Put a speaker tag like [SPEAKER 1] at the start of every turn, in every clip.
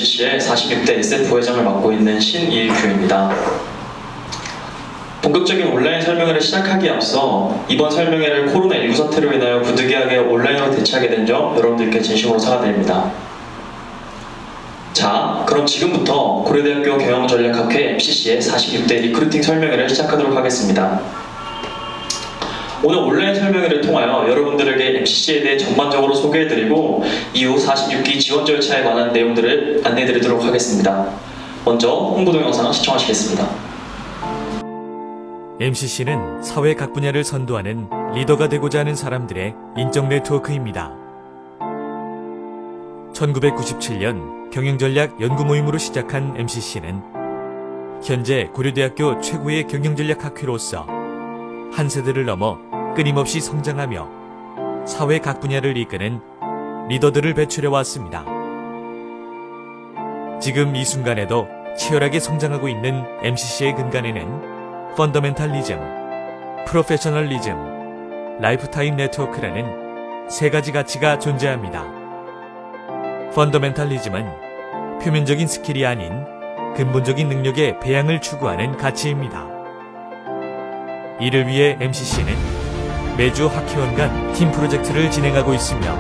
[SPEAKER 1] MCC의 46대 SF 부회장을 맡고 있는 신일규입니다. 본격적인 온라인 설명회를 시작하기에 앞서 이번 설명회를 코로나19 사태로 인하여 부득이하게 온라인으로 대체하게 된 점 여러분들께 진심으로 사과드립니다. 자, 그럼 지금부터 고려대학교 경영전략학회 MCC의 46대 리크루팅 설명회를 시작하도록 하겠습니다. 오늘 온라인 설명회를 통하여 여러분들에게 MCC에 대해 전반적으로 소개해드리고 이후 46기 지원 절차에 관한 내용들을 안내해드리도록 하겠습니다. 먼저 홍보 동영상 시청하시겠습니다.
[SPEAKER 2] MCC는 사회 각 분야를 선도하는 리더가 되고자 하는 사람들의 인적 네트워크입니다. 1997년 경영전략 연구 모임으로 시작한 MCC는 현재 고려대학교 최고의 경영전략학회로서 한 세대를 넘어 끊임없이 성장하며 사회 각 분야를 이끄는 리더들을 배출해 왔습니다. 지금 이 순간에도 치열하게 성장하고 있는 MCC의 근간에는 펀더멘탈리즘, 프로페셔널리즘, 라이프타임 네트워크라는 세 가지 가치가 존재합니다. 펀더멘탈리즘은 표면적인 스킬이 아닌 근본적인 능력의 배양을 추구하는 가치입니다. 이를 위해 MCC는 매주 학회원 간 팀 프로젝트를 진행하고 있으며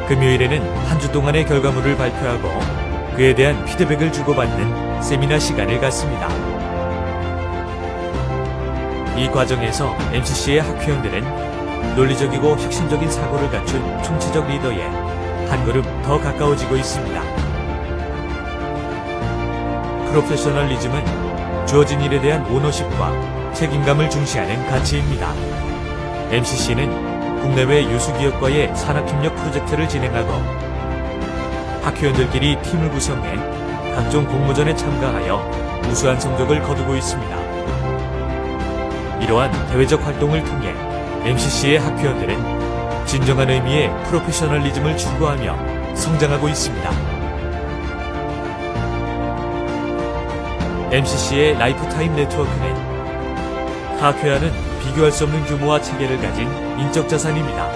[SPEAKER 2] 금요일에는 한 주 동안의 결과물을 발표하고 그에 대한 피드백을 주고받는 세미나 시간을 갖습니다. 이 과정에서 MCC의 학회원들은 논리적이고 혁신적인 사고를 갖춘 총체적 리더에 한 걸음 더 가까워지고 있습니다. 프로페셔널리즘은 주어진 일에 대한 오너십과 책임감을 중시하는 가치입니다. MCC는 국내외 유수 기업과의 산학협력 프로젝트를 진행하고 학회원들끼리 팀을 구성해 각종 공모전에 참가하여 우수한 성적을 거두고 있습니다. 이러한 대외적 활동을 통해 MCC의 학회원들은 진정한 의미의 프로페셔널리즘을 추구하며 성장하고 있습니다. MCC의 라이프타임 네트워크는 학회와는 비교할 수 없는 규모와 체계를 가진 인적 자산입니다.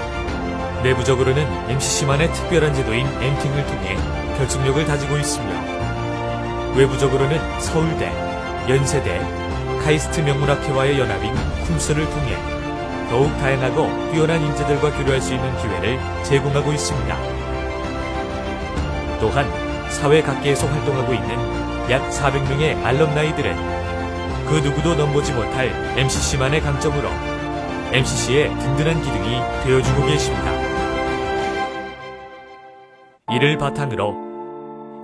[SPEAKER 2] 내부적으로는 MCC만의 특별한 제도인 엠팅을 통해 결속력을 다지고 있으며 외부적으로는 서울대, 연세대, 카이스트 명문학회와의 연합인 쿰스를 통해 더욱 다양하고 뛰어난 인재들과 교류할 수 있는 기회를 제공하고 있습니다. 또한 사회 각계에서 활동하고 있는 약 400명의 알럼나이들은 그 누구도 넘보지 못할 MCC만의 강점으로 MCC의 든든한 기둥이 되어주고 계십니다. 이를 바탕으로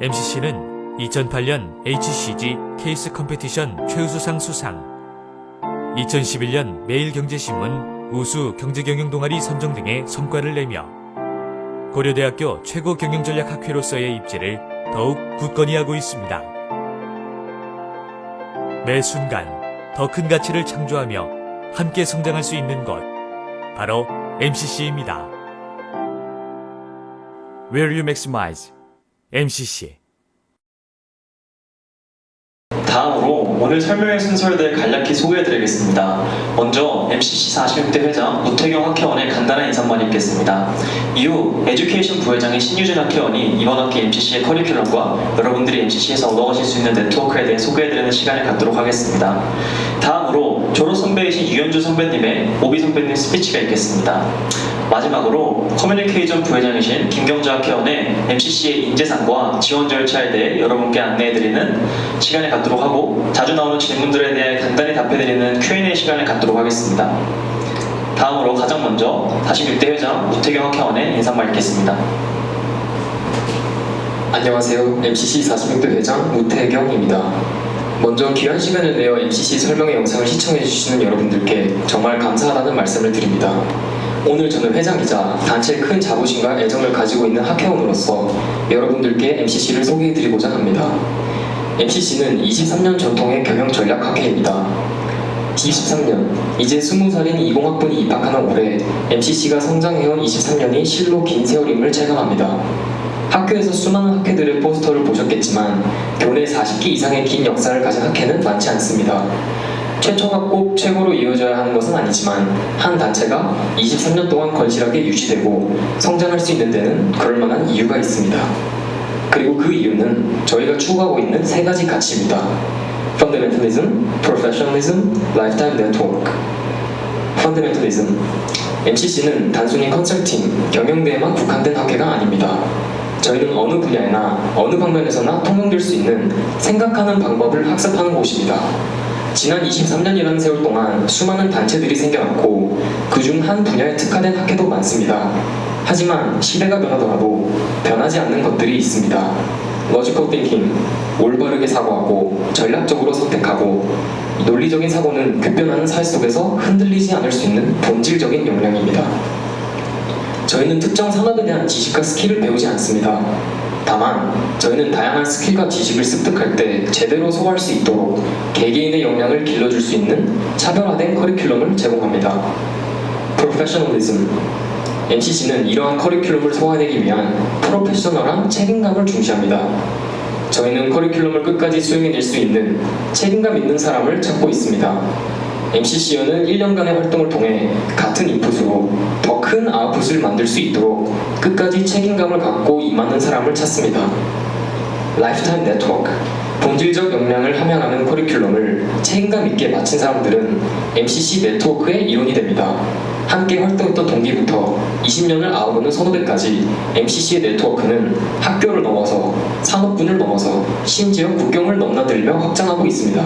[SPEAKER 2] MCC는 2008년 HCG 케이스 컴페티션 최우수상 수상, 2011년 매일경제신문 우수 경제경영 동아리 선정 등의 성과를 내며 고려대학교 최고 경영전략학회로서의 입지를 더욱 굳건히 하고 있습니다. 매 순간 더 큰 가치를 창조하며 함께 성장할 수 있는 곳, 바로 MCC입니다. Where you maximize, MCC.
[SPEAKER 1] 다음으로 오늘 설명회 순서에 대해 간략히 소개해드리겠습니다. 먼저 MCC 46대 회장 우태경 학회원의 간단한 인사만 읽겠습니다. 이후 에듀케이션 부회장인 신유진 학회원이 이번 학기 MCC의 커리큘럼과 여러분들이 MCC에서 얻어가실 수 있는 네트워크에 대해 소개해드리는 시간을 갖도록 하겠습니다. 다음으로 졸업 선배이신 유현주 선배님의 오비 선배님 스피치가 있겠습니다. 마지막으로 커뮤니케이션 부회장이신 김경주 학회원의 MCC의 인재상과 지원 절차에 대해 여러분께 안내해드리는 시간을 갖도록 하고 자주 나오는 질문들에 대해 간단히 답해드리는 Q&A 시간을 갖도록 하겠습니다. 다음으로 가장 먼저 46대 회장 우태경 학회원의 인사말 읽겠습니다.
[SPEAKER 3] 안녕하세요. MCC 46대 회장 우태경입니다. 먼저 귀한 시간을 내어 MCC 설명회 영상을 시청해주시는 여러분들께 정말 감사하다는 말씀을 드립니다. 오늘 저는 회장이자 단체의 큰 자부심과 애정을 가지고 있는 학회원으로서 여러분들께 MCC를 소개해드리고자 합니다. MCC는 23년 전통의 경영전략학회입니다. 23년, 이제 20살인 20학번이 입학하는 올해 MCC가 성장해온 23년이 실로 긴 세월임을 체감합니다. 학교에서 수많은 학회들의 포스터를 보셨겠지만 교내 40기 이상의 긴 역사를 가진 학회는 많지 않습니다. 최초가 꼭 최고로 이어져야 하는 것은 아니지만 한 단체가 23년 동안 건실하게 유지되고 성장할 수 있는 데는 그럴 만한 이유가 있습니다. 그리고 그 이유는 저희가 추구하고 있는 세 가지 가치입니다. Fundamentalism, Professionalism, Lifetime Network. Fundamentalism. MCC는 단순히 컨설팅, 경영대에만 국한된 학회가 아닙니다. 저희는 어느 분야에나 어느 방면에서나 통용될 수 있는 생각하는 방법을 학습하는 곳입니다. 지난 23년이라는 세월 동안 수많은 단체들이 생겨났고 그중 한 분야에 특화된 학회도 많습니다. 하지만 시대가 변하더라도 변하지 않는 것들이 있습니다. Logical thinking, 올바르게 사고하고 전략적으로 선택하고 논리적인 사고는 급변하는 사회 속에서 흔들리지 않을 수 있는 본질적인 역량입니다. 저희는 특정 산업에 대한 지식과 스킬을 배우지 않습니다. 다만 저희는 다양한 스킬과 지식을 습득할 때 제대로 소화할 수 있도록 개개인의 역량을 길러줄 수 있는 차별화된 커리큘럼을 제공합니다. Professionalism. MCC는 이러한 커리큘럼을 소화하기 위한 프로페셔널한 책임감을 중시합니다. 저희는 커리큘럼을 끝까지 수행해낼 수 있는 책임감 있는 사람을 찾고 있습니다. MCC연은 1년간의 활동을 통해 같은 인풋으로 더 큰 아웃풋을 만들 수 있도록 끝까지 책임감을 갖고 임하는 사람을 찾습니다. Lifetime Network. 본질적 역량을 함양하는 커리큘럼을 책임감 있게 마친 사람들은 MCC 네트워크의 일원이 됩니다. 함께 활동했던 동기부터 20년을 아우르는 선후배까지 MCC의 네트워크는 학교를 넘어서 산업군을 넘어서 심지어 국경을 넘나들며 확장하고 있습니다.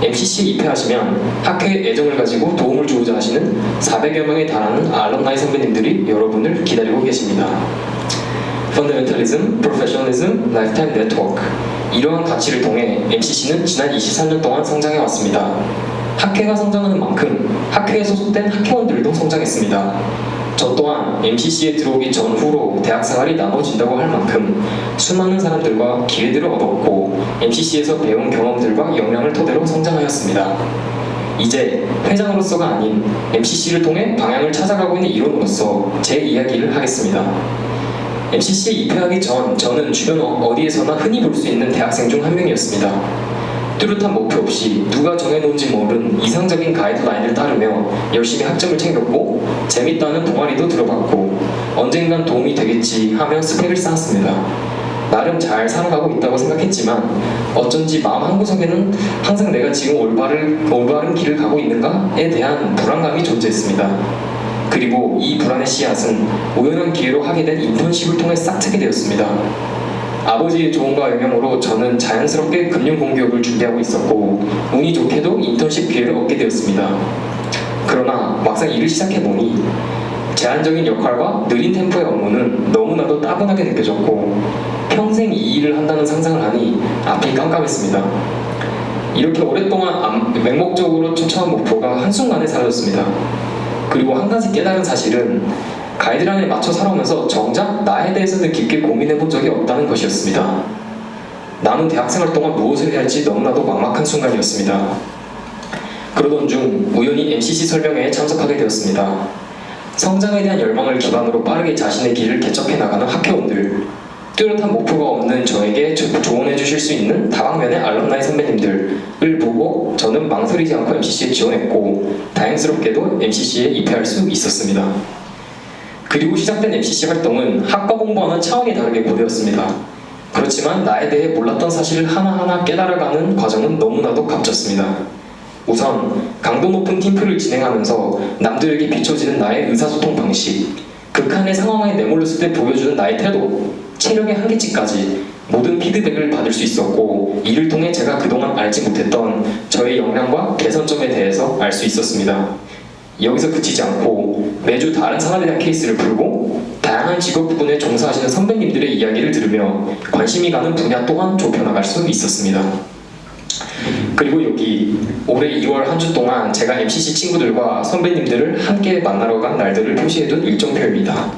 [SPEAKER 3] MCC에 입회하시면 학회에 애정을 가지고 도움을 주고자 하시는 400여 명에 달하는 알럼나이 선배님들이 여러분을 기다리고 계십니다. Fundamentalism, Professionalism, Lifetime Network. 이러한 가치를 통해 MCC는 지난 23년 동안 성장해 왔습니다. 학회가 성장하는 만큼 학회에 소속된 학회원들도 성장했습니다. 저 또한 MCC에 들어오기 전후로 대학생활이 나눠진다고 할 만큼 수많은 사람들과 기회들을 얻었고 MCC에서 배운 경험들과 역량을 토대로 성장하였습니다. 이제 회장으로서가 아닌 MCC를 통해 방향을 찾아가고 있는 일원으로서 제 이야기를 하겠습니다. MCC에 입회하기 전 저는 주변 어디에서나 흔히 볼 수 있는 대학생 중 한 명이었습니다. 뚜렷한 목표 없이 누가 정해놓은지 모르는 이상적인 가이드라인을 따르며 열심히 학점을 챙겼고 재밌다는 동아리도 들어봤고 언젠간 도움이 되겠지 하며 스펙을 쌓았습니다. 나름 잘 살아가고 있다고 생각했지만 어쩐지 마음 한구석에는 항상 내가 지금 올바른 길을 가고 있는가에 대한 불안감이 존재했습니다. 그리고 이 불안의 씨앗은 우연한 기회로 하게 된 인턴십을 통해 싹트게 되었습니다. 아버지의 조언과 영향으로 저는 자연스럽게 금융공기업을 준비하고 있었고 운이 좋게도 인턴십 기회를 얻게 되었습니다. 그러나 막상 일을 시작해보니 제한적인 역할과 느린 템포의 업무는 너무나도 따분하게 느껴졌고 평생 이 일을 한다는 상상을 하니 앞이 깜깜했습니다. 이렇게 오랫동안 맹목적으로 초청한 목표가 한순간에 사라졌습니다. 그리고 한 가지 깨달은 사실은 가이드라인에 맞춰 살아오면서 정작 나에 대해서는 깊게 고민해본 적이 없다는 것이었습니다. 나는 대학생활 동안 무엇을 해야 할지 너무나도 막막한 순간이었습니다. 그러던 중 우연히 MCC 설명회에 참석하게 되었습니다. 성장에 대한 열망을 기반으로 빠르게 자신의 길을 개척해 나가는 학회원들, 뚜렷한 목표가 없는 저에게 조언해 주실 수 있는 다방면의 알럼나이 선배님들을 보고 저는 망설이지 않고 MCC에 지원했고 다행스럽게도 MCC에 입회할 수 있었습니다. 그리고 시작된 MCC 활동은 학과 공부와는 차원이 다르게 고되었습니다. 그렇지만 나에 대해 몰랐던 사실을 하나하나 깨달아가는 과정은 너무나도 값졌습니다. 우선 강도 높은 팀플을 진행하면서 남들에게 비춰지는 나의 의사소통 방식, 극한의 상황에 내몰렸을 때 보여주는 나의 태도, 체력의 한계치까지 모든 피드백을 받을 수 있었고 이를 통해 제가 그동안 알지 못했던 저의 역량과 개선점에 대해서 알 수 있었습니다. 여기서 그치지 않고 매주 다른 산업에 대한 케이스를 풀고 다양한 직업 부분에 종사하시는 선배님들의 이야기를 들으며 관심이 가는 분야 또한 좁혀나갈 수 있었습니다. 그리고 여기 올해 2월 한 주 동안 제가 MCC 친구들과 선배님들을 함께 만나러 간 날들을 표시해둔 일정표입니다.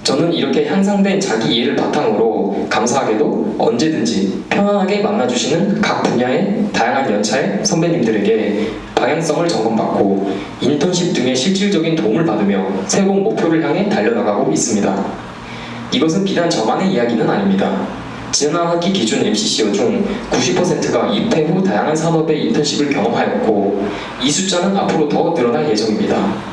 [SPEAKER 3] 저는 이렇게 향상된 자기 이해를 바탕으로 감사하게도 언제든지 편안하게 만나주시는 각 분야의 다양한 연차의 선배님들에게 방향성을 점검받고 인턴십 등의 실질적인 도움을 받으며 새로운 목표를 향해 달려나가고 있습니다. 이것은 비단 저만의 이야기는 아닙니다. 지난 학기 기준 MCC여 중 90%가 입회 후 다양한 산업의 인턴십을 경험하였고 이 숫자는 앞으로 더 늘어날 예정입니다.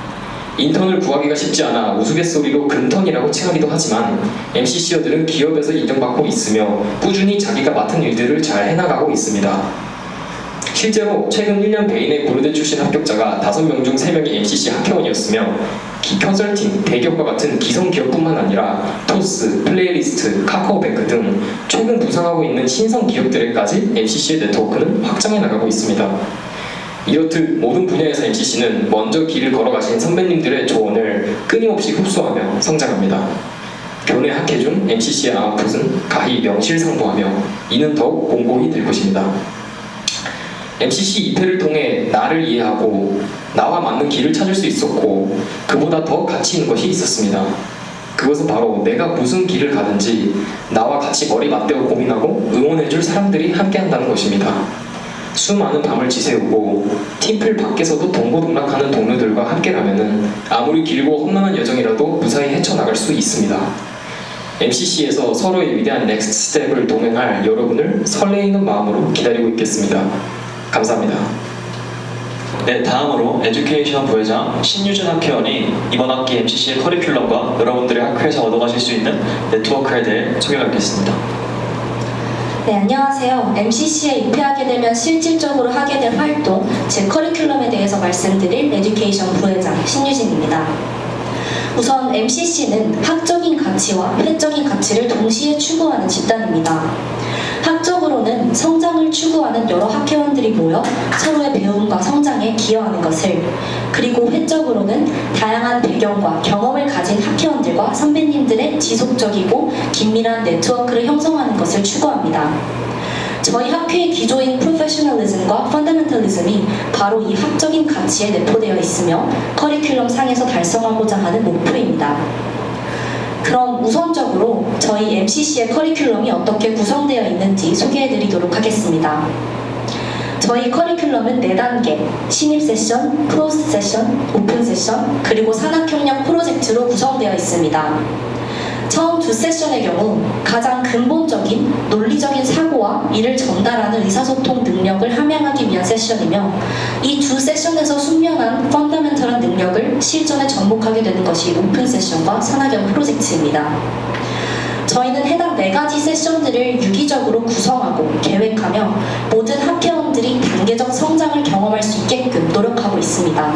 [SPEAKER 3] 인턴을 구하기가 쉽지 않아 우스갯소리로 근턴이라고 칭하기도 하지만 MCC어들은 기업에서 인정받고 있으며 꾸준히 자기가 맡은 일들을 잘 해나가고 있습니다. 실제로 최근 1년 베인의 고려대 출신 합격자가 5명 중 3명이 MCC 학회원이었으며 컨설팅, 대기업과 같은 기성 기업뿐만 아니라 토스, 플레이리스트, 카카오뱅크 등 최근 부상하고 있는 신성 기업들에까지 MCC의 네트워크는 확장해 나가고 있습니다. 이렇듯 모든 분야에서 MCC는 먼저 길을 걸어가신 선배님들의 조언을 끊임없이 흡수하며 성장합니다. 교내 학회 중 MCC의 아웃풋은 가히 명실상부하며 이는 더욱 공고히 될 것입니다. MCC 2회를 통해 나를 이해하고 나와 맞는 길을 찾을 수 있었고 그보다 더 가치 있는 것이 있었습니다. 그것은 바로 내가 무슨 길을 가든지 나와 같이 머리 맞대고 고민하고 응원해줄 사람들이 함께한다는 것입니다. 수많은 밤을 지새우고 팀플 밖에서도 동고동락하는 동료들과 함께라면 아무리 길고 험난한 여정이라도 무사히 헤쳐나갈 수 있습니다. MCC에서 서로의 위대한 넥스트 스텝을 동행할 여러분을 설레이는 마음으로 기다리고 있겠습니다. 감사합니다.
[SPEAKER 1] 네, 다음으로 에듀케이션 부회장 신유진 학회원이 이번 학기 MCC의 커리큘럼과 여러분들의 학회에서 얻어가실 수 있는 네트워크에 대해 소개하겠습니다.
[SPEAKER 4] 네, 안녕하세요. MCC에 입회하게 되면 실질적으로 하게 될 활동, 즉 커리큘럼에 대해서 말씀드릴 에듀케이션 부회장 신유진입니다. 우선 MCC는 학적인 가치와 회적인 가치를 동시에 추구하는 집단입니다. 학적으로는 성장을 추구하는 여러 학회원들이 모여 서로의 배움과 성장에 기여하는 것을, 그리고 회적으로는 다양한 배경과 경험을 가진 학회원들과 선배님들의 지속적이고 긴밀한 네트워크를 형성하는 것을 추구합니다. 저희 학회의 기조인 프로페셔널리즘과 펀더멘털리즘이 바로 이 학적인 가치에 내포되어 있으며 커리큘럼 상에서 달성하고자 하는 목표입니다. 그럼 우선적으로 저희 MCC의 커리큘럼이 어떻게 구성되어 있는지 소개해드리도록 하겠습니다. 저희 커리큘럼은 4단계, 신입 세션, 클로즈 세션, 오픈 세션, 그리고 산학협력 프로젝트로 구성되어 있습니다. 처음 2세션의 경우 가장 근본적인 논리적인 사고와 이를 전달하는 의사소통 능력을 함양하기 위한 세션이며, 이 2세션에서 숙련한 펀더멘털한 능력을 실전에 접목하게 되는 것이 오픈 세션과 산학연 프로젝트입니다. 저희는 해당 4가지 세션들을 유기적으로 구성하고 계획하며 모든 학회원들이 단계적 성장을 경험할 수 있게끔 노력하고 있습니다.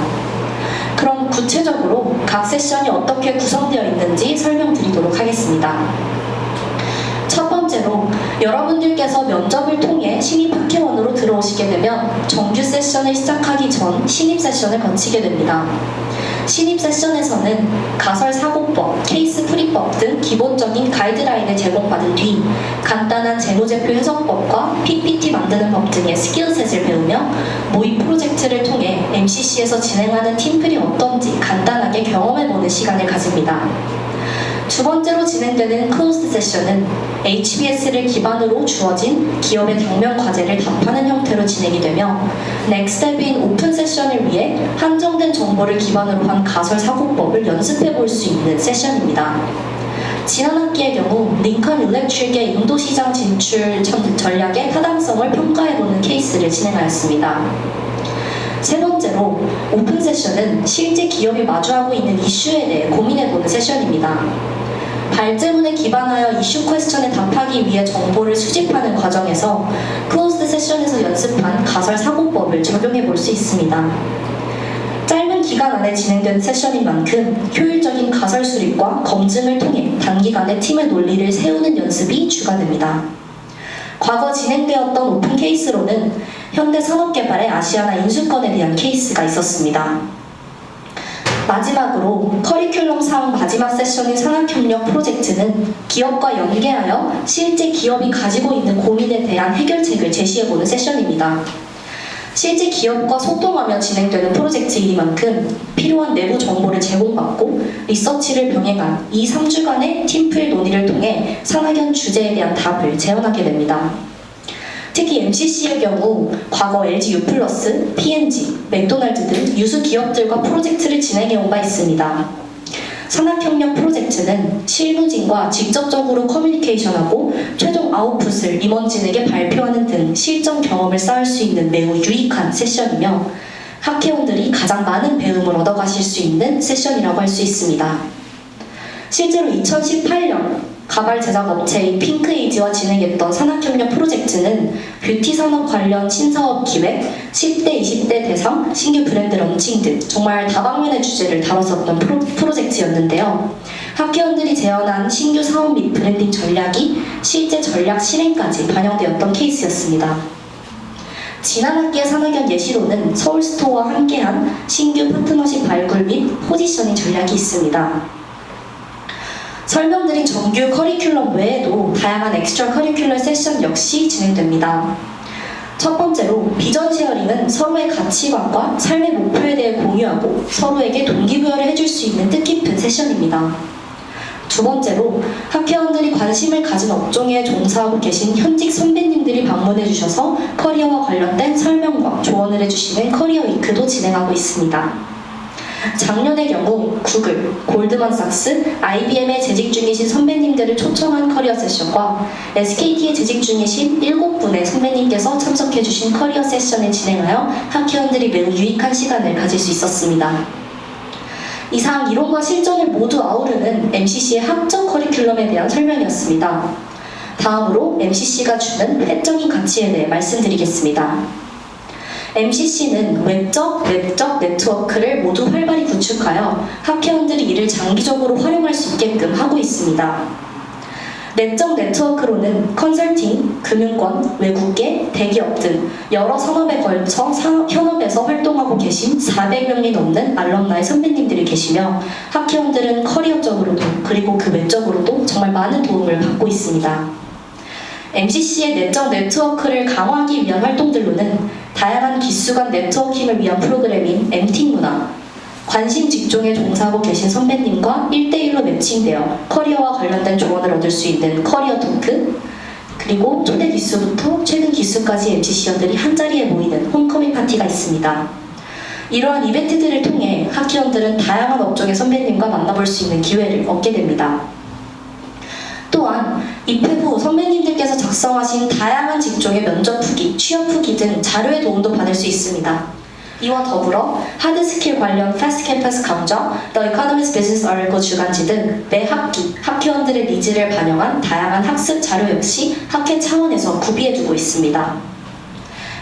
[SPEAKER 4] 그럼 구체적으로 각 세션이 어떻게 구성되어 있는지 설명드리도록 하겠습니다. 첫 번째로, 여러분들께서 면접을 통해 신입 학회원으로 들어오시게 되면 정규 세션을 시작하기 전 신입 세션을 거치게 됩니다. 신입 세션에서는 가설 사고법, 케이스 풀이법 등 기본적인 가이드라인을 제공받은 뒤 간단한 재무제표 해석법과 PPT 만드는 법 등의 스킬셋을 배우며 모의 프로젝트를 통해 MCC에서 진행하는 팀플이 어떤지 간단하게 경험해보는 시간을 가집니다. 두 번째로 진행되는 클로즈드 세션은 HBS를 기반으로 주어진 기업의 당면 과제를 답하는 형태로 진행이 되며, 넥스텝인 오픈 세션을 위해 한정된 정보를 기반으로 한 가설 사고법을 연습해 볼 수 있는 세션입니다. 지난 학기의 경우 링컨 일렉트릭의 인도 시장 진출 전략의 타당성을 평가해보는 케이스를 진행하였습니다. 세 번째로, 오픈 세션은 실제 기업이 마주하고 있는 이슈에 대해 고민해보는 세션입니다. 발제문에 기반하여 이슈 퀘스천에 답하기 위해 정보를 수집하는 과정에서 클로즈드 세션에서 연습한 가설 사고법을 적용해 볼 수 있습니다. 짧은 기간 안에 진행된 세션인 만큼 효율적인 가설 수립과 검증을 통해 단기간에 팀의 논리를 세우는 연습이 주가됩니다. 과거 진행되었던 오픈 케이스로는 현대산업개발의 아시아나 인수권에 대한 케이스가 있었습니다. 마지막으로 커리큘럼상 마지막 세션인 산학협력 프로젝트는 기업과 연계하여 실제 기업이 가지고 있는 고민에 대한 해결책을 제시해보는 세션입니다. 실제 기업과 소통하며 진행되는 프로젝트이니만큼 필요한 내부 정보를 제공받고 리서치를 병행한 2-3주간의 팀플 논의를 통해 산학연 주제에 대한 답을 재현하게 됩니다. 특히 MCC의 경우 과거 LG U+, P&G, 맥도날드 등 유수 기업들과 프로젝트를 진행해온 바 있습니다. 산학협력 프로젝트는 실무진과 직접적으로 커뮤니케이션하고 최종 아웃풋을 임원진에게 발표하는 등 실전 경험을 쌓을 수 있는 매우 유익한 세션이며, 학회원들이 가장 많은 배움을 얻어가실 수 있는 세션이라고 할 수 있습니다. 실제로 2018년 가발 제작 업체인 핑크에이지와 진행했던 산학협력 프로젝트는 뷰티 산업 관련 신사업 기획, 10대, 20대 대상, 신규 브랜드 런칭 등 정말 다방면의 주제를 다뤘었던 프로젝트였는데요. 학회원들이 제안한 신규 사업 및 브랜딩 전략이 실제 전략 실행까지 반영되었던 케이스였습니다. 지난 학기의 산학연 예시로는 서울스토어와 함께한 신규 파트너십 발굴 및 포지셔닝 전략이 있습니다. 설명드린 정규 커리큘럼 외에도 다양한 엑스트라 커리큘러 세션 역시 진행됩니다. 첫 번째로 비전 쉐어링은 서로의 가치관과 삶의 목표에 대해 공유하고 서로에게 동기부여를 해줄 수 있는 뜻깊은 세션입니다. 두 번째로 학회원들이 관심을 가진 업종에 종사하고 계신 현직 선배님들이 방문해 주셔서 커리어와 관련된 설명과 조언을 해주시는 커리어 위크도 진행하고 있습니다. 작년의 경우 구글, 골드만삭스, IBM에 재직 중이신 선배님들을 초청한 커리어 세션과 SKT에 재직 중이신 7분의 선배님께서 참석해주신 커리어 세션을 진행하여 학회원들이 매우 유익한 시간을 가질 수 있었습니다. 이상 이론과 실전을 모두 아우르는 MCC의 학적 커리큘럼에 대한 설명이었습니다. 다음으로 MCC가 주는 회적인 가치에 대해 말씀드리겠습니다. MCC는 외적, 내적 네트워크를 모두 활발히 구축하여 학회원들이 이를 장기적으로 활용할 수 있게끔 하고 있습니다. 내적 네트워크로는 컨설팅, 금융권, 외국계, 대기업 등 여러 산업에 걸쳐 현업에서 활동하고 계신 400명이 넘는 알럼나이 선배님들이 계시며 학회원들은 커리어적으로도 그리고 그 외적으로도 정말 많은 도움을 받고 있습니다. MCC의 내적 네트워크를 강화하기 위한 활동들로는 다양한 기수 간 네트워킹을 위한 프로그램인 MT 문화, 관심 직종에 종사하고 계신 선배님과 1대1로 매칭되어 커리어와 관련된 조언을 얻을 수 있는 커리어 토크, 그리고 초대 기수부터 최근 기수까지 MCC원들이 한자리에 모이는 홈커밍 파티가 있습니다. 이러한 이벤트들을 통해 학회원들은 다양한 업종의 선배님과 만나볼 수 있는 기회를 얻게 됩니다. 또한 입회 후 선배님들께서 작성하신 다양한 직종의 면접 후기, 취업 후기 등 자료의 도움도 받을 수 있습니다. 이와 더불어 하드스킬 관련 패스트 캠퍼스 강좌, The Economist Business Article 주간지 등 매 학기 학회원들의 니즈를 반영한 다양한 학습 자료 역시 학회 차원에서 구비해두고 있습니다.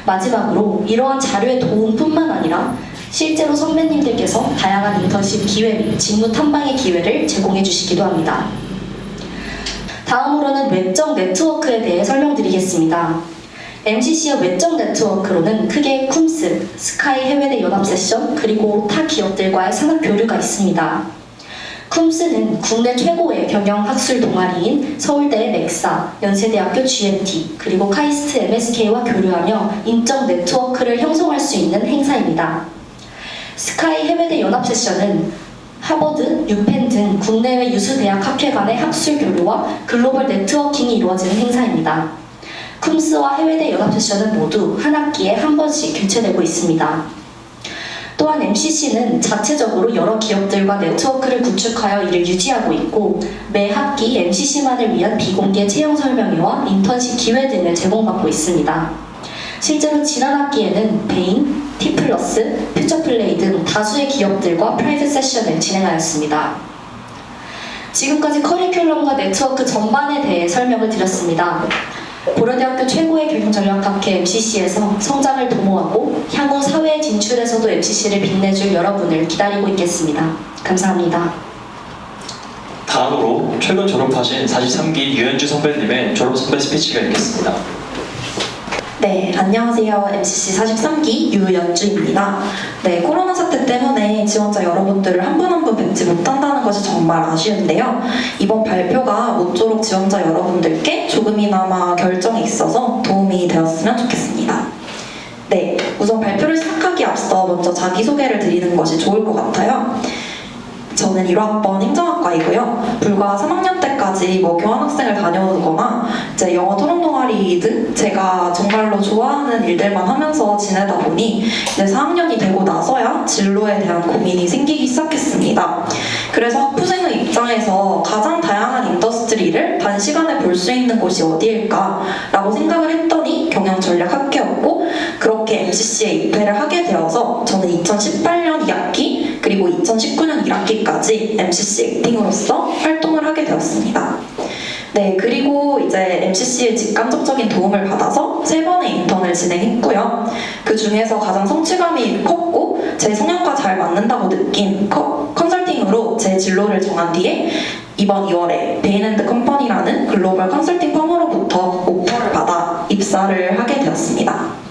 [SPEAKER 4] 마지막으로 이러한 자료의 도움뿐만 아니라 실제로 선배님들께서 다양한 인턴십 기회 및 직무 탐방의 기회를 제공해 주시기도 합니다. 다음으로는 외적 네트워크에 대해 설명드리겠습니다. MCC의 외적 네트워크로는 크게 쿰스, 스카이 해외대 연합 세션, 그리고 타 기업들과의 산업 교류가 있습니다. 쿰스는 국내 최고의 경영학술 동아리인 서울대 맥사, 연세대학교 GMT, 그리고 카이스트 MSK와 교류하며 인적 네트워크를 형성할 수 있는 행사입니다. 스카이 해외대 연합 세션은 하버드, 유펜 등 국내외 유수 대학 학회 간의 학술 교류와 글로벌 네트워킹이 이루어지는 행사입니다. 쿰스와 해외대 연합 세션은 모두 한 학기에 한 번씩 개최되고 있습니다. 또한 MCC는 자체적으로 여러 기업들과 네트워크를 구축하여 이를 유지하고 있고 매 학기 MCC만을 위한 비공개 채용 설명회와 인턴십 기회 등을 제공받고 있습니다. 실제로 지난 학기에는 베인, T플러스, 퓨처플레이 등 다수의 기업들과 프라이빗 세션을 진행하였습니다. 지금까지 커리큘럼과 네트워크 전반에 대해 설명을 드렸습니다. 고려대학교 최고의 경영전략학회 MCC에서 성장을 도모하고 향후 사회에 진출해서도 MCC를 빛내줄 여러분을 기다리고 있겠습니다. 감사합니다.
[SPEAKER 1] 다음으로 최근 졸업하신 43기 유현주 선배님의 졸업 선배 스피치가 있겠습니다.
[SPEAKER 5] 네, 안녕하세요. MCC 43기 유연주입니다. 네, 코로나 사태 때문에 지원자 여러분들을 한 분 한 분 뵙지 못한다는 것이 정말 아쉬운데요. 이번 발표가 모쪼록 지원자 여러분들께 조금이나마 결정에 있어서 도움이 되었으면 좋겠습니다. 네, 우선 발표를 시작하기 앞서 먼저 자기소개를 드리는 것이 좋을 것 같아요. 저는 1학번 행정학과이고요. 불과 3학년 때까지 교환학생을 다녀오거나 이제 영어 토론 동아리 등 제가 정말로 좋아하는 일들만 하면서 지내다 보니 이제 4학년이 되고 나서야 진로에 대한 고민이 생기기 시작했습니다. 그래서 학부생의 입장에서 가장 다양한 인더스트리를 단시간에 볼 수 있는 곳이 어디일까 라고 생각을 했더니 경영전략학회였고 그렇게 이렇게 MCC에 입회를 하게 되어서 저는 2018년 2학기 그리고 2019년 1학기까지 MCC 액팅으로서 활동을 하게 되었습니다. 네, 그리고 이제 MCC의 직간접적인 도움을 받아서 3번의 인턴을 진행했고요. 그 중에서 가장 성취감이 컸고 제 성향과 잘 맞는다고 느낀 컨설팅으로 제 진로를 정한 뒤에 이번 2월에 베인앤드컴퍼니라는 글로벌 컨설팅 펌으로부터 오퍼를 받아 입사를 하게 되었습니다.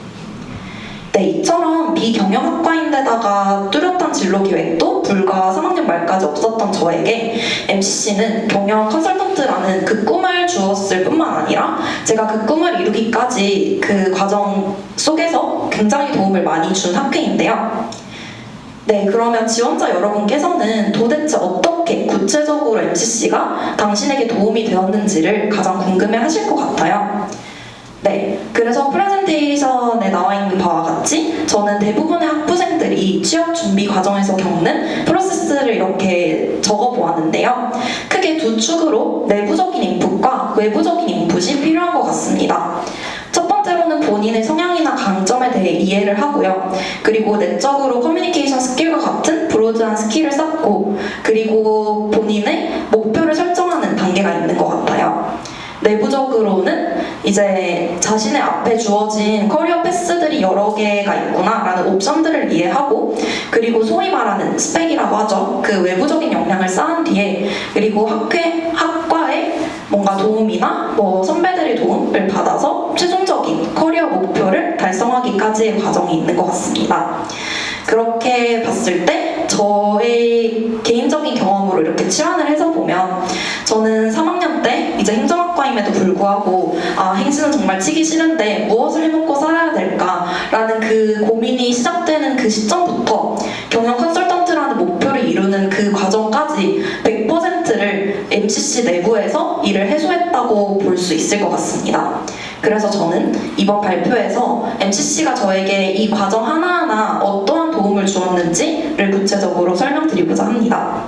[SPEAKER 5] 네, 이처럼 비경영학과인데다가 뚜렷한 진로 계획도 불과 3학년 말까지 없었던 저에게 MCC는 경영 컨설턴트라는 그 꿈을 주었을 뿐만 아니라 제가 그 꿈을 이루기까지 그 과정 속에서 굉장히 도움을 많이 준 학회인데요. 네, 그러면 지원자 여러분께서는 도대체 어떻게 구체적으로 MCC가 당신에게 도움이 되었는지를 가장 궁금해 하실 것 같아요. 네, 그래서 프레젠테이션에 나와 있는 바와 같이 저는 대부분의 학부생들이 취업 준비 과정에서 겪는 프로세스를 이렇게 적어보았는데요. 크게 두 축으로 내부적인 인풋과 외부적인 인풋이 필요한 것 같습니다. 첫 번째로는 본인의 성향이나 강점에 대해 이해를 하고요. 그리고 내적으로 커뮤니케이션 스킬과 같은 브로드한 스킬을 쌓고 그리고 본인의 목표를 설정하는 단계가 있는 것 같아요. 내부적으로는 이제 자신의 앞에 주어진 커리어 패스들이 여러 개가 있구나라는 옵션들을 이해하고 그리고 소위 말하는 스펙이라고 하죠. 그 외부적인 역량을 쌓은 뒤에 그리고 학과의 뭔가 도움이나 뭐 선배들의 도움을 받아서 최종적인 커리어 목표를 달성하기까지의 과정이 있는 것 같습니다. 그렇게 봤을 때 저의 개인적인 경험으로 이렇게 치환을 해서 보면 저는 3학년 때 이제 행정학과임에도 불구하고 행시는 정말 치기 싫은데 무엇을 해먹고 살아야 될까라는 그 고민이 시작되는 그 시점부터 경영 컨설턴트라는 목표를 이루는 그 과정까지 100%를 MCC 내부에서 일을 해소했다고 볼 수 있을 것 같습니다. 그래서 저는 이번 발표에서 MCC가 저에게 이 과정 하나하나 어떠한 도움을 주었는지를 구체적으로 설명드리고자 합니다.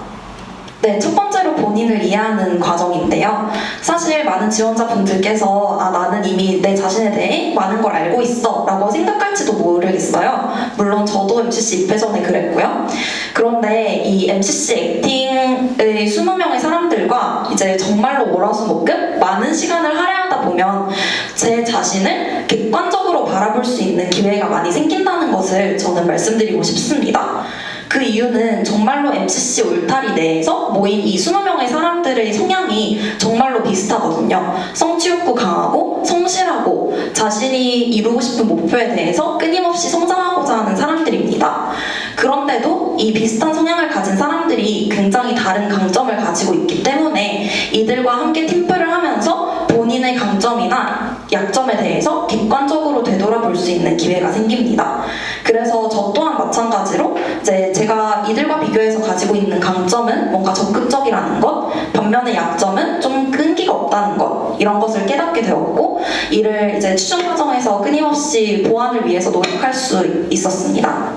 [SPEAKER 5] 네, 첫 번째로 본인을 이해하는 과정인데요. 사실 많은 지원자분들께서 나는 이미 내 자신에 대해 많은 걸 알고 있어 라고 생각할지도 모르겠어요. 물론 저도 MCC 입회 전에 그랬고요. 그런데 이 MCC 액팅의 20명의 사람들과 이제 정말로 월화수목금 많은 시간을 할애하다 보면 제 자신을 객관적으로 바라볼 수 있는 기회가 많이 생긴다는 것을 저는 말씀드리고 싶습니다. 그 이유는 정말로 MCC 울타리 내에서 모인 이 20명의 사람들의 성향이 정말로 비슷하거든요. 성취욕구 강하고 성실하고 자신이 이루고 싶은 목표에 대해서 끊임없이 성장하고자 하는 사람들입니다. 그런데도 이 비슷한 성향을 가진 사람들이 굉장히 다른 강점을 가지고 있기 때문에 이들과 함께 팀플을 하면서 본인의 강점이나 약점에 대해서 객관적으로 되돌아볼 수 있는 기회가 생깁니다. 그래서 저 또한 마찬가지로 이제 제가 이들과 비교해서 가지고 있는 강점은 뭔가 적극적이라는 것, 반면에 약점은 좀 끈기가 없다는 것, 이런 것을 깨닫게 되었고 이를 이제 추천 과정에서 끊임없이 보완을 위해서 노력할 수 있었습니다.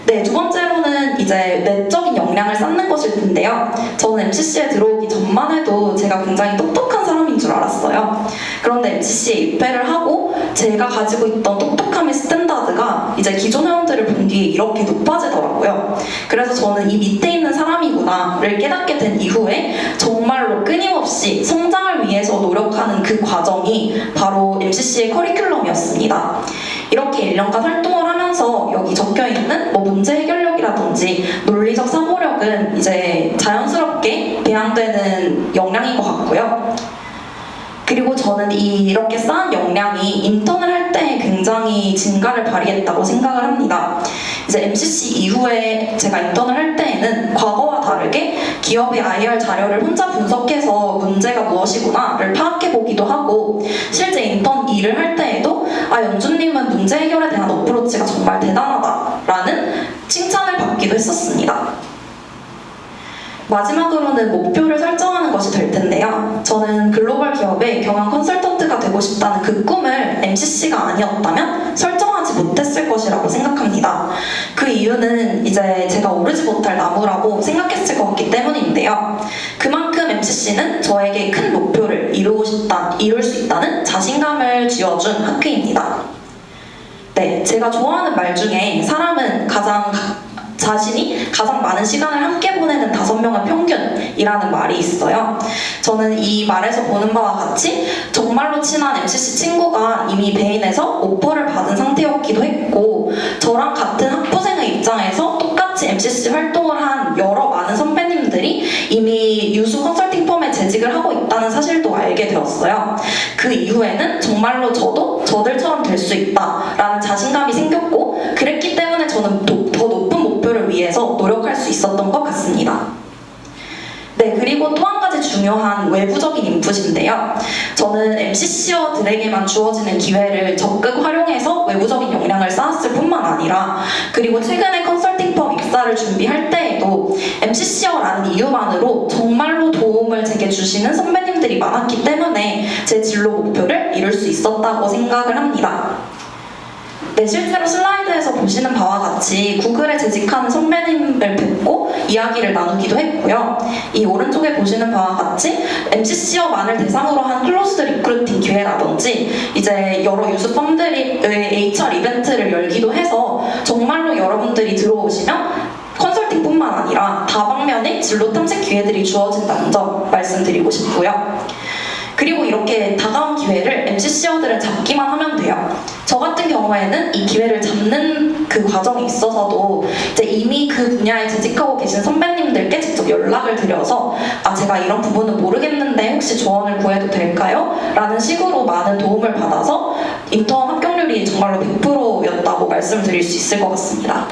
[SPEAKER 5] 네, 두 번째로는 이제 내적인 역량을 쌓는 것일 텐데요. 저는 MCC에 들어오기 전만 해도 제가 굉장히 똑똑한 사람인 줄 알았어요. 그런데 MCC에 입회를 하고 제가 가지고 있던 똑똑함의 스탠다드가 이제 기존 회원들을 본 뒤에 이렇게 높아지더라고요. 그래서 저는 이 밑에 있는 사람이구나를 깨닫게 된 이후에 정말로 끊임없이 성장을 위해서 노력하는 그 과정이 바로 MCC의 커리큘럼이었습니다. 이렇게 1년간 활동을 하면서 여기 적혀있는 뭐 문제 해결력이라든지 논리적 사고력은 이제 자연스럽게 배양되는 역량인 것 같고요. 그리고 저는 이렇게 쌓은 역량이 인턴을 할 때 굉장히 진가를 발휘했다고 생각을 합니다. 이제 MCC 이후에 제가 인턴을 할 때에는 과거와 다르게 기업의 IR 자료를 혼자 분석해서 문제가 무엇이구나를 파악해보기도 하고 실제 인턴 일을 할 때에도 영준님은 문제 해결에 대한 어프로치가 정말 대단하다라는 칭찬을 받기도 했었습니다. 마지막으로는 목표를 설정하는 것이 될 텐데요. 저는 글로벌 기업의 경영 컨설턴트가 되고 싶다는 그 꿈을 MCC가 아니었다면 설정하지 못했을 것이라고 생각합니다. 그 이유는 이제 제가 오르지 못할 나무라고 생각했을 것 같기 때문인데요. 그만큼 MCC는 저에게 큰 목표를 이룰 수 있다는 자신감을 쥐어준 학회입니다. 네, 제가 좋아하는 말 중에 사람은 자신이 가장 많은 시간을 함께 보내는 5명의 평균이라는 말이 있어요. 저는 이 말에서 보는 바와 같이 정말로 친한 MCC 친구가 이미 베인에서 오퍼를 받은 상태였기도 했고, 저랑 같은 학부생의 입장에서 똑같이 MCC 활동을 한 여러 많은 선배님들이 이미 유수 컨설팅 펌에 재직을 하고 있다는 사실도 알게 되었어요. 그 이후에는 정말로 저도 저들처럼 될 수 있다라는 자신감이 생겼고, 그랬기 때문에 저는 더 높은 목표를 위해서 노력할 수 있었던 것 같습니다. 네, 그리고 또 한 가지 중요한 외부적인 인풋인데요. 저는 MCC어들에게만 주어지는 기회를 적극 활용해서 외부적인 역량을 쌓았을 뿐만 아니라, 그리고 최근에 컨설팅 펌 입사를 준비할 때에도 MCC어라는 이유만으로 정말로 도움을 제게 주시는 선배님들이 많았기 때문에 제 진로 목표를 이룰 수 있었다고 생각을 합니다. 네, 실제로 슬라이드에서 보시는 바와 같이 구글에 재직하는 선배님을 뵙고 이야기를 나누기도 했고요. 이 오른쪽에 보시는 바와 같이 MCC어만을 대상으로 한 클로스드 리크루팅 기회라든지 이제 여러 유수 펌들이 HR 이벤트를 열기도 해서 정말로 여러분들이 들어오시면 컨설팅뿐만 아니라 다방면의 진로 탐색 기회들이 주어진다는 점 말씀드리고 싶고요. 그리고 이렇게 다가온 기회를 MCC어들은 잡기만 하면 돼요. 저 같은 경우에는 이 기회를 잡는 그 과정에 있어서도 이제 이미 그 분야에 재직하고 계신 선배님들께 직접 연락을 드려서 제가 이런 부분은 모르겠는데 혹시 조언을 구해도 될까요? 라는 식으로 많은 도움을 받아서 인턴 합격률이 정말로 100%였다고 말씀드릴 수 있을 것 같습니다.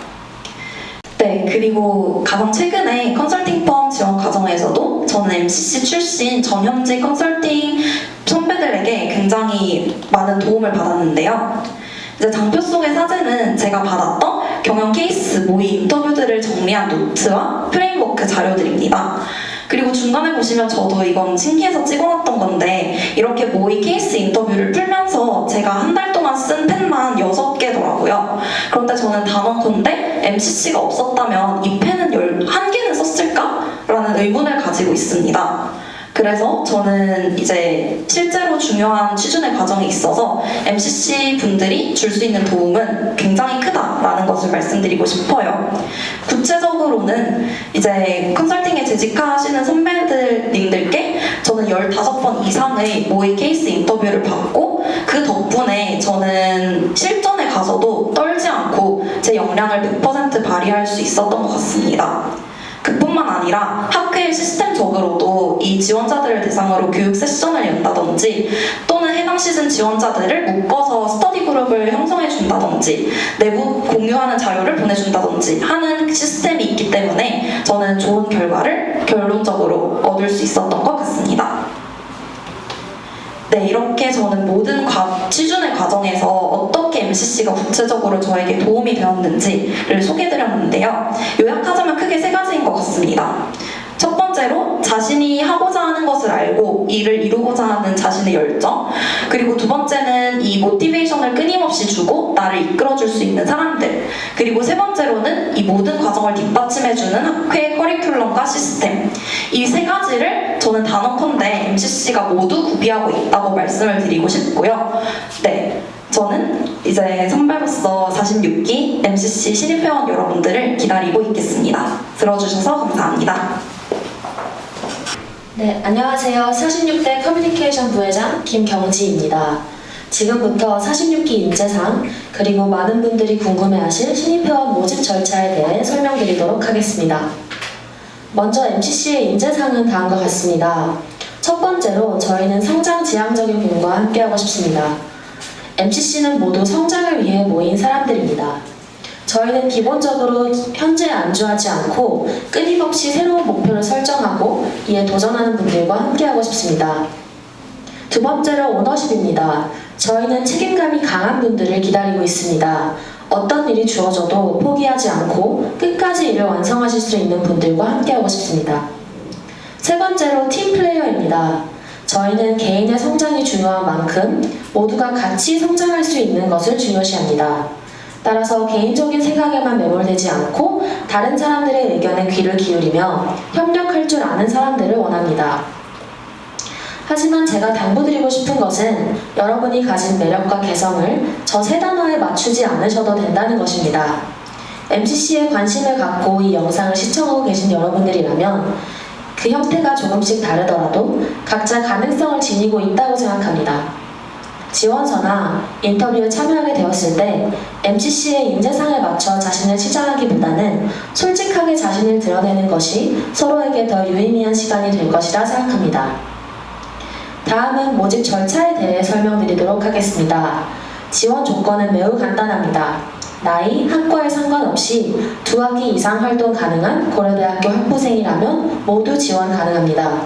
[SPEAKER 5] 네, 그리고 가장 최근에 컨설팅 펌 지원 과정에서도 저는 MCC 출신 전현직 컨설팅 선배들에게 굉장히 많은 도움을 받았는데요. 이제 장표 속의 사진은 제가 받았던 경영 케이스 모의 인터뷰들을 정리한 노트와 프레임워크 자료들입니다. 그리고 중간에 보시면 저도 이건 신기해서 찍어놨던 건데, 이렇게 모의 케이스 인터뷰를 풀면서 제가 한 달 동안 쓴 펜만 6개더라고요. 그런데 저는 단언컨대 MCC가 없었다면 이 펜은 11개는 썼을까? 라는 의문을 가지고 있습니다. 그래서 저는 이제 실제로 중요한 취준의 과정에 있어서 MCC 분들이 줄 수 있는 도움은 굉장히 크다라는 것을 말씀드리고 싶어요. 구체적으로는 이제 컨설팅에 재직하시는 선배님들께 저는 15번 이상의 모의 케이스 인터뷰를 받고, 그 덕분에 저는 실전에 가서도 떨지 않고 제 역량을 100% 발휘할 수 있었던 것 같습니다. 그뿐만 아니라 학회 시스템적으로도 이 지원자들을 대상으로 교육 세션을 연다든지, 또는 해당 시즌 지원자들을 묶어서 스터디 그룹을 형성해 준다든지, 내부 공유하는 자료를 보내준다든지 하는 시스템이 있기 때문에 저는 좋은 결과를 결론적으로 얻을 수 있었던 것 같습니다. 네, 이렇게 저는 모든 취준의 과정에서 어떻게 MCC가 구체적으로 저에게 도움이 되었는지를 소개해드렸는데요. 요약하자면 크게 3가지인 것 같습니다. 첫 번째로 자신이 하고자 하는 것을 알고 이를 이루고자 하는 자신의 열정, 그리고 두 번째는 이 모티베이션을 끊임없이 주고 나를 이끌어줄 수 있는 사람들, 그리고 세 번째로는 이 모든 과정을 뒷받침해주는 학회 커리큘럼과 시스템, 이 3가지를 저는 단언컨대 MCC가 모두 구비하고 있다고 말씀을 드리고 싶고요. 네, 저는 이제 선배로서 46기 MCC 신입회원 여러분들을 기다리고 있겠습니다. 들어주셔서 감사합니다.
[SPEAKER 6] 네, 안녕하세요. 46대 커뮤니케이션 부회장 김경지입니다. 지금부터 46기 인재상, 그리고 많은 분들이 궁금해하실 신입회원 모집 절차에 대해 설명드리도록 하겠습니다. 먼저 MCC의 인재상은 다음과 같습니다. 첫 번째로 저희는 성장 지향적인 분과 함께하고 싶습니다. MCC는 모두 성장을 위해 모인 사람들입니다. 저희는 기본적으로 현재에 안주하지 않고 끊임없이 새로운 목표를 설정하고 이에 도전하는 분들과 함께하고 싶습니다. 두 번째로 오너십입니다. 저희는 책임감이 강한 분들을 기다리고 있습니다. 어떤 일이 주어져도 포기하지 않고 끝까지 일을 완성하실 수 있는 분들과 함께하고 싶습니다. 세 번째로 팀플레이어입니다. 저희는 개인의 성장이 중요한 만큼 모두가 같이 성장할 수 있는 것을 중요시합니다. 따라서 개인적인 생각에만 매몰되지 않고 다른 사람들의 의견에 귀를 기울이며 협력할 줄 아는 사람들을 원합니다. 하지만 제가 당부드리고 싶은 것은 여러분이 가진 매력과 개성을 저 세 단어에 맞추지 않으셔도 된다는 것입니다. MCC에 관심을 갖고 이 영상을 시청하고 계신 여러분들이라면 그 형태가 조금씩 다르더라도 각자 가능성을 지니고 있다고 생각합니다. 지원서나 인터뷰에 참여하게 되었을 때 MCC의 인재상에 맞춰 자신을 치장하기보다는 솔직하게 자신을 드러내는 것이 서로에게 더 유의미한 시간이 될 것이라 생각합니다. 다음은 모집 절차에 대해 설명드리도록 하겠습니다. 지원 조건은 매우 간단합니다. 나이, 학과에 상관없이 2학기 이상 활동 가능한 고려대학교 학부생이라면 모두 지원 가능합니다.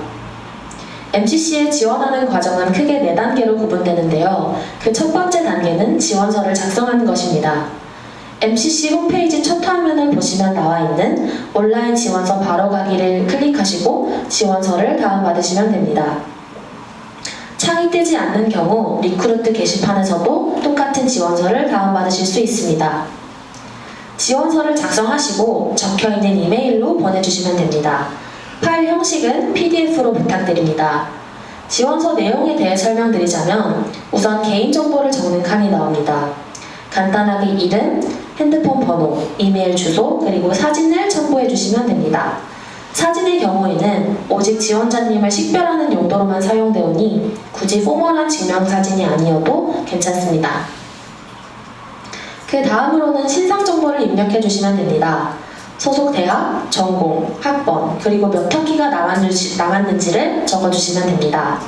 [SPEAKER 6] MCC에 지원하는 과정은 크게 4단계로 구분되는데요. 그 첫 번째 단계는 지원서를 작성하는 것입니다. MCC 홈페이지 첫 화면을 보시면 나와 있는 온라인 지원서 바로 가기를 클릭하시고 지원서를 다운받으시면 됩니다. 창이 뜨지 않는 경우 리크루트 게시판에서도 똑같은 지원서를 다운받으실 수 있습니다. 지원서를 작성하시고 적혀있는 이메일로 보내주시면 됩니다. 파일 형식은 PDF로 부탁드립니다. 지원서 내용에 대해 설명드리자면 우선 개인정보를 적는 칸이 나옵니다. 간단하게 이름, 핸드폰 번호, 이메일 주소, 그리고 사진을 첨부해 주시면 됩니다. 사진의 경우에는 오직 지원자님을 식별하는 용도로만 사용되오니 굳이 포멀한 증명사진이 아니어도 괜찮습니다. 그 다음으로는 신상 정보를 입력해 주시면 됩니다. 소속 대학, 전공, 학번, 그리고 몇 학기가 남았는지를 적어주시면 됩니다.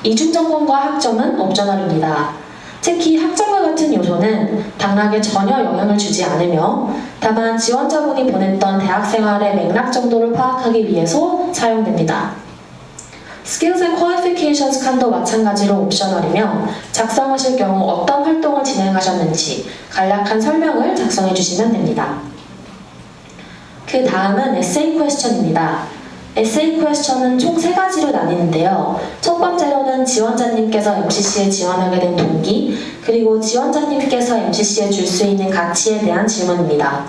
[SPEAKER 6] 이중전공과 학점은 옵셔널입니다. 특히 학점과 같은 요소는 당락에 전혀 영향을 주지 않으며 다만 지원자분이 보냈던 대학생활의 맥락 정도를 파악하기 위해서 사용됩니다. Skills and Qualifications 칸도 마찬가지로 옵셔널이며 작성하실 경우 어떤 활동을 진행하셨는지 간략한 설명을 작성해 주시면 됩니다. 그 다음은 에세이 퀘스천입니다. 에세이 퀘스천은 총 3가지로 나뉘는데요. 첫 번째로는 지원자님께서 MCC에 지원하게 된 동기, 그리고 지원자님께서 MCC에 줄 수 있는 가치에 대한 질문입니다.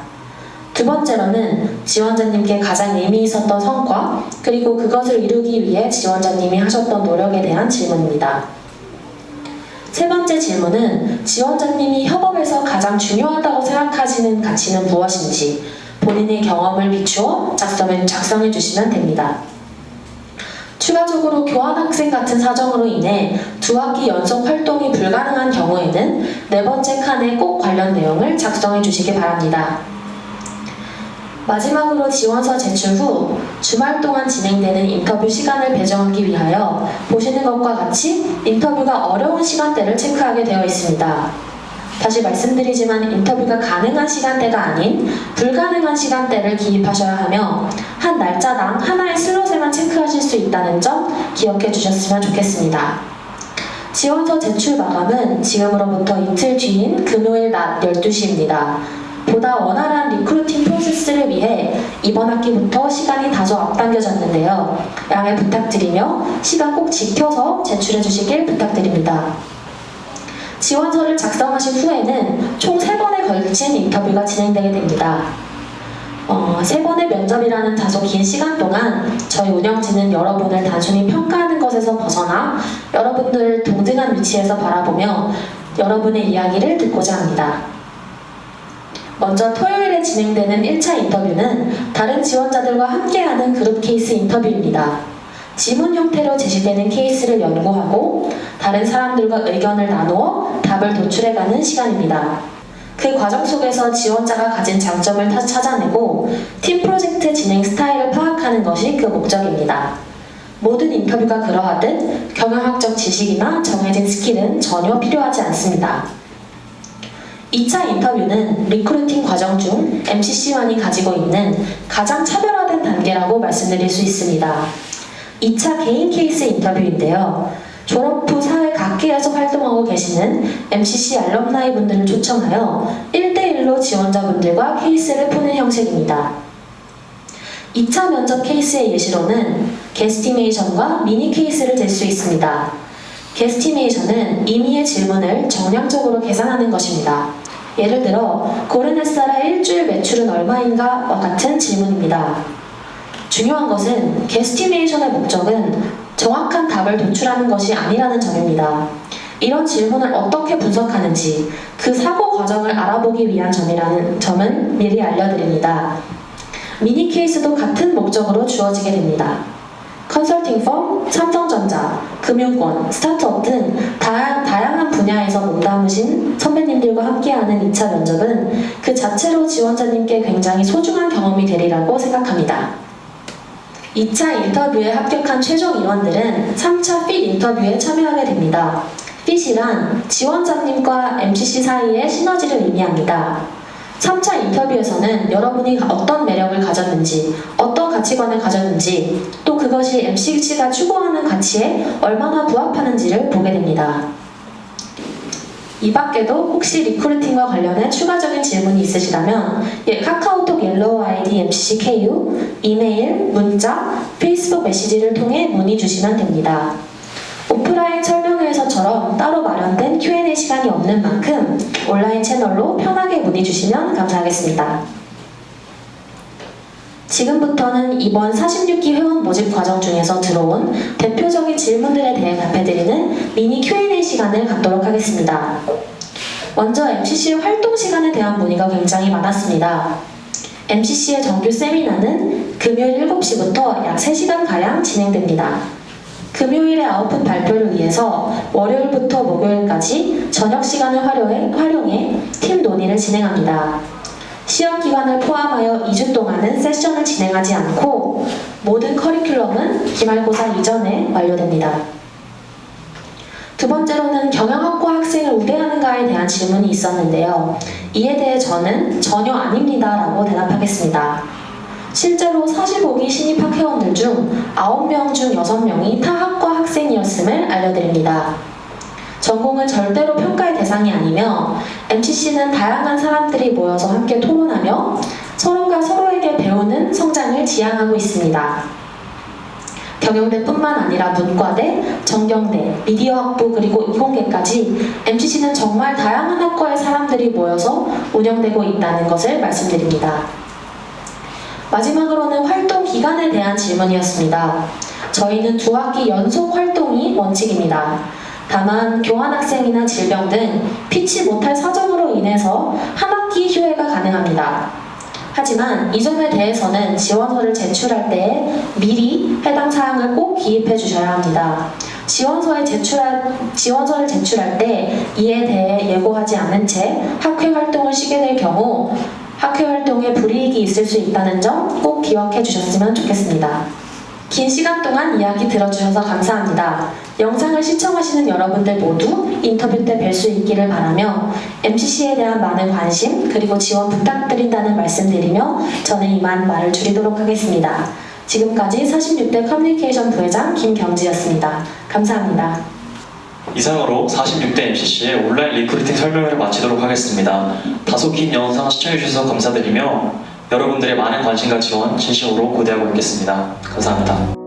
[SPEAKER 6] 두 번째로는 지원자님께 가장 의미 있었던 성과, 그리고 그것을 이루기 위해 지원자님이 하셨던 노력에 대한 질문입니다. 세 번째 질문은 지원자님이 협업에서 가장 중요하다고 생각하시는 가치는 무엇인지 본인의 경험을 비추어 작성해 주시면 됩니다. 추가적으로 교환학생 같은 사정으로 인해 2학기 연속 활동이 불가능한 경우에는 4번째 칸에 꼭 관련 내용을 작성해 주시기 바랍니다. 마지막으로 지원서 제출 후 주말 동안 진행되는 인터뷰 시간을 배정하기 위하여 보시는 것과 같이 인터뷰가 어려운 시간대를 체크하게 되어 있습니다. 다시 말씀드리지만 인터뷰가 가능한 시간대가 아닌 불가능한 시간대를 기입하셔야 하며 한 날짜당 하나의 슬롯에만 체크하실 수 있다는 점 기억해 주셨으면 좋겠습니다. 지원서 제출 마감은 지금으로부터 이틀 뒤인 금요일 낮 12시입니다. 보다 원활한 리크루팅 프로세스를 위해 이번 학기부터 시간이 다소 앞당겨졌는데요. 양해 부탁드리며 시간 꼭 지켜서 제출해 주시길 부탁드립니다. 지원서를 작성하신 후에는 총 3번에 걸친 인터뷰가 진행되게 됩니다. 3번의 면접이라는 다소 긴 시간 동안 저희 운영진은 여러분을 단순히 평가하는 것에서 벗어나 여러분들을 동등한 위치에서 바라보며 여러분의 이야기를 듣고자 합니다. 먼저 토요일에 진행되는 1차 인터뷰는 다른 지원자들과 함께하는 그룹 케이스 인터뷰입니다. 지문 형태로 제시되는 케이스를 연구하고 다른 사람들과 의견을 나누어 답을 도출해가는 시간입니다. 그 과정 속에서 지원자가 가진 장점을 찾아내고 팀 프로젝트 진행 스타일을 파악하는 것이 그 목적입니다. 모든 인터뷰가 그러하듯 경영학적 지식이나 정해진 스킬은 전혀 필요하지 않습니다. 2차 인터뷰는 리크루팅 과정 중 MCC만이 가지고 있는 가장 차별화된 단계라고 말씀드릴 수 있습니다. 2차 개인 케이스 인터뷰인데요. 졸업 후 사회 각계에서 활동하고 계시는 MCC 알럼나이 분들을 초청하여 1대1로 지원자분들과 케이스를 푸는 형식입니다. 2차 면접 케이스의 예시로는 게스티메이션과 미니 케이스를 들 수 있습니다. 게스티메이션은 임의의 질문을 정량적으로 계산하는 것입니다. 예를 들어 고르네사라 일주일 매출은 얼마인가? 와 같은 질문입니다. 중요한 것은 게스티메이션의 목적은 정확한 답을 도출하는 것이 아니라는 점입니다. 이런 질문을 어떻게 분석하는지 그 사고 과정을 알아보기 위한 점이라는 점은 미리 알려드립니다. 미니 케이스도 같은 목적으로 주어지게 됩니다. 컨설팅 펌, 삼성전자, 금융권, 스타트업 등 다양한 분야에서 몸담으신 선배님들과 함께하는 2차 면접은 그 자체로 지원자님께 굉장히 소중한 경험이 되리라고 생각합니다. 2차 인터뷰에 합격한 최종 인원들은 3차 핏 인터뷰에 참여하게 됩니다. 핏이란 지원자님과 MCC 사이의 시너지를 의미합니다. 3차 인터뷰에서는 여러분이 어떤 매력을 가졌는지, 어떤 가치관을 가졌는지, 또 그것이 MCC가 추구하는 가치에 얼마나 부합하는지를 보게 됩니다. 이 밖에도 혹시 리크루팅과 관련해 추가적인 질문이 있으시다면 카카오톡 옐로우 아이디 MCC KU, 이메일, 문자, 페이스북 메시지를 통해 문의 주시면 됩니다. 오프라인 설명회에서처럼 따로 마련된 Q&A 시간이 없는 만큼 온라인 채널로 편하게 문의 주시면 감사하겠습니다. 지금부터는 이번 46기 회원 모집 과정 중에서 들어온 대표적인 질문들에 대해 답해드리는 미니 Q&A 시간을 갖도록 하겠습니다. 먼저 MCC의 활동 시간에 대한 문의가 굉장히 많았습니다. MCC의 정규 세미나는 금요일 7시부터 약 3시간가량 진행됩니다. 금요일의 아웃풋 발표를 위해서 월요일부터 목요일까지 저녁 시간을 활용해 팀 논의를 진행합니다. 시험 기간을 포함하여 2주 동안은 세션을 진행하지 않고 모든 커리큘럼은 기말고사 이전에 완료됩니다. 두 번째로는 경영학과 학생을 우대하는가에 대한 질문이 있었는데요. 이에 대해 저는 전혀 아닙니다 라고 대답하겠습니다. 실제로 45기 신입 학회원들 중 9명 중 6명이 타 학과 학생이었음을 알려드립니다. 전공은 절대로 평가의 대상이 아니며 MCC는 다양한 사람들이 모여서 함께 토론하며 서로가 서로에게 배우는 성장을 지향하고 있습니다. 경영대뿐만 아니라 문과대, 정경대, 미디어학부 그리고 이공계까지 MCC는 정말 다양한 학과의 사람들이 모여서 운영되고 있다는 것을 말씀드립니다. 마지막으로는 활동 기간에 대한 질문이었습니다. 저희는 2학기 연속 활동이 원칙입니다. 다만 교환학생이나 질병 등 피치 못할 사정으로 인해서 한 학기 휴회가 가능합니다. 하지만 이 점에 대해서는 지원서를 제출할 때 미리 해당 사항을 꼭 기입해 주셔야 합니다. 지원서를 제출할 때 이에 대해 예고하지 않은 채 학회 활동을 쉬게 될 경우 학회 활동에 불이익이 있을 수 있다는 점 꼭 기억해 주셨으면 좋겠습니다. 긴 시간 동안 이야기 들어주셔서 감사합니다. 영상을 시청하시는 여러분들 모두 인터뷰 때 뵐 수 있기를 바라며 MCC에 대한 많은 관심 그리고 지원 부탁드린다는 말씀드리며 저는 이만 말을 줄이도록 하겠습니다. 지금까지 46대 커뮤니케이션 부회장 김경지였습니다. 감사합니다.
[SPEAKER 1] 이상으로 46대 MCC의 온라인 리크루팅 설명회를 마치도록 하겠습니다. 다소 긴 영상 시청해주셔서 감사드리며 여러분들의 많은 관심과 지원 진심으로 고대하고 있겠습니다. 감사합니다.